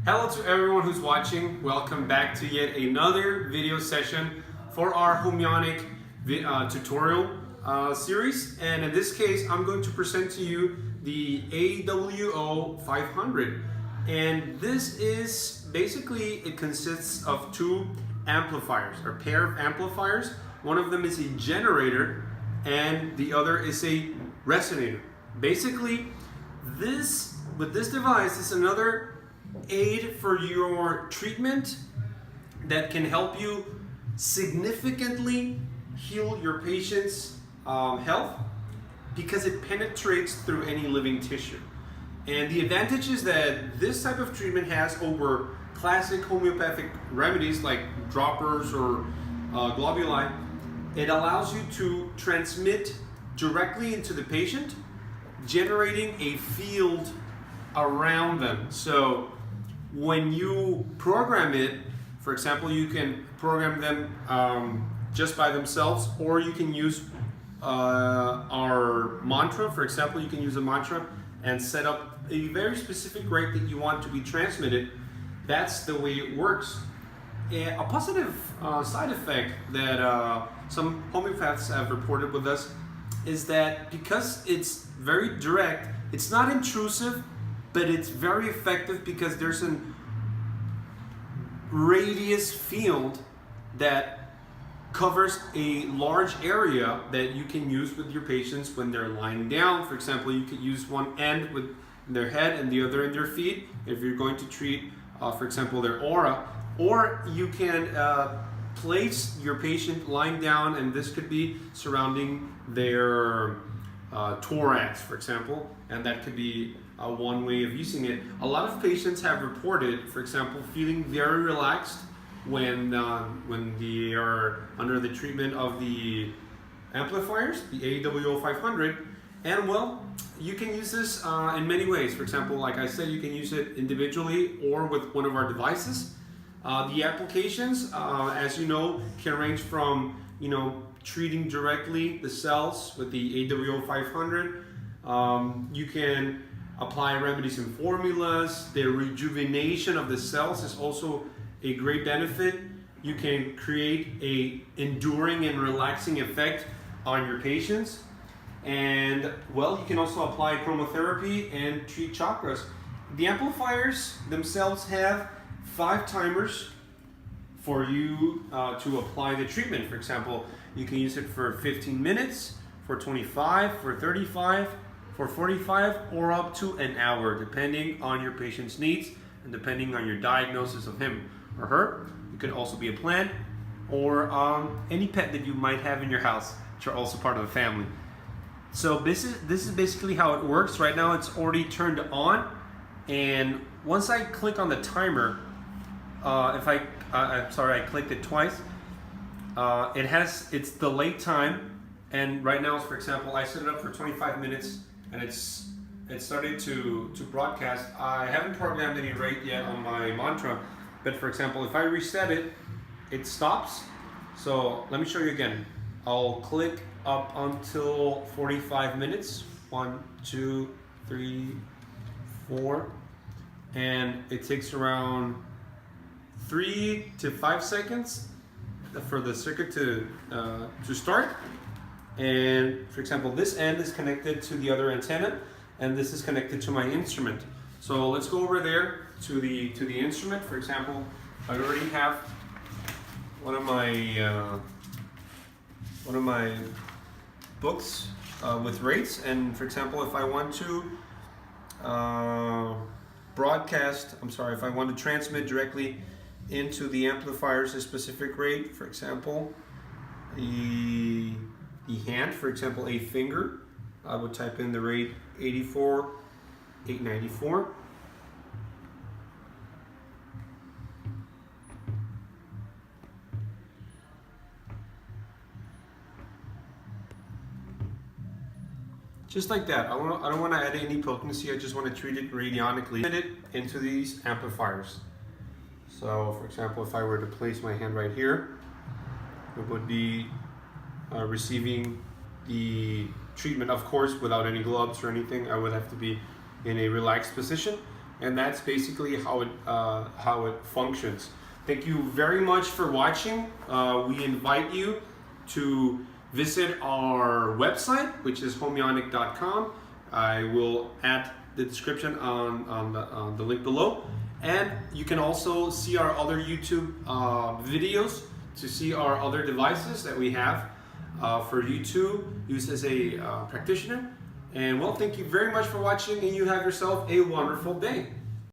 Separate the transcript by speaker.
Speaker 1: Hello to everyone who's watching. Welcome back to yet another video session for our homeonic tutorial series. And in this case, I'm going to present to you the AWO 500. And this is basically, it consists of two amplifiers, or pair of amplifiers. One of them is a generator and the other is a resonator. Basically, with this device is another aid for your treatment that can help you significantly heal your patient's health because it penetrates through any living tissue. And the advantages that this type of treatment has over classic homeopathic remedies like droppers or globuli, it allows you to transmit directly into the patient, generating a field around them. So when you program it, for example, you can program them just by themselves, or you can use our mantra. For example, you can use a mantra and set up a very specific rate that you want to be transmitted. That's the way it works. A positive side effect that some homeopaths have reported with us is that because it's very direct, it's not intrusive, but it's very effective because there's a radius field that covers a large area that you can use with your patients when they're lying down. For example, you could use one end with their head and the other in their feet if you're going to treat, for example, their aura. Or you can place your patient lying down, and this could be surrounding their thorax, for example, and that could be one way of using it. A lot of patients have reported, for example, feeling very relaxed when they are under the treatment of the amplifiers, the AWO 500. And well, you can use this in many ways. For example, like I said, you can use it individually or with one of our devices. The applications, as you know, can range from treating directly the cells with the AWO 500. You can apply remedies and formulas. The rejuvenation of the cells is also a great benefit. You can create a enduring and relaxing effect on your patients. And well, you can also apply chromotherapy and treat chakras. The amplifiers themselves have 5 timers for you to apply the treatment. For example, you can use it for 15 minutes, for 25, for 35, for 45, or up to an hour, depending on your patient's needs and depending on your diagnosis of him or her. It could also be a plant or any pet that you might have in your house, which are also part of the family. So this is basically how it works. Right now it's already turned on, and once I click on the timer, I'm sorry, I clicked it twice. It's the late time, and right now, for example, I set it up for 25 minutes, and it started to broadcast. I haven't programmed any rate yet on my mantra, but for example, if I reset it, it stops. So let me show you again. I'll click up until 45 minutes. 1, 2, 3, 4, and it takes around 3 to 5 seconds for the circuit to start. And for example, this end is connected to the other antenna, and this is connected to my instrument. So let's go over there to the instrument. For example, I already have one of my books with rates, and for example, if I want to if I want to transmit directly into the amplifiers a specific rate, for example, the hand, for example, a finger, I would type in the rate 84,894. Just like that. I don't want to add any potency, I just want to treat it radionically. Put it into these amplifiers. So for example, if I were to place my hand right here, it would be receiving the treatment, of course, without any gloves or anything. I would have to be in a relaxed position. and that's basically how it functions. Thank you very much for watching. We invite you to visit our website, which is homeonic.com. I will add the description on the link below, and you can also see our other YouTube videos to see our other devices that we have for you to use as a practitioner. And well, thank you very much for watching, and you have yourself a wonderful day.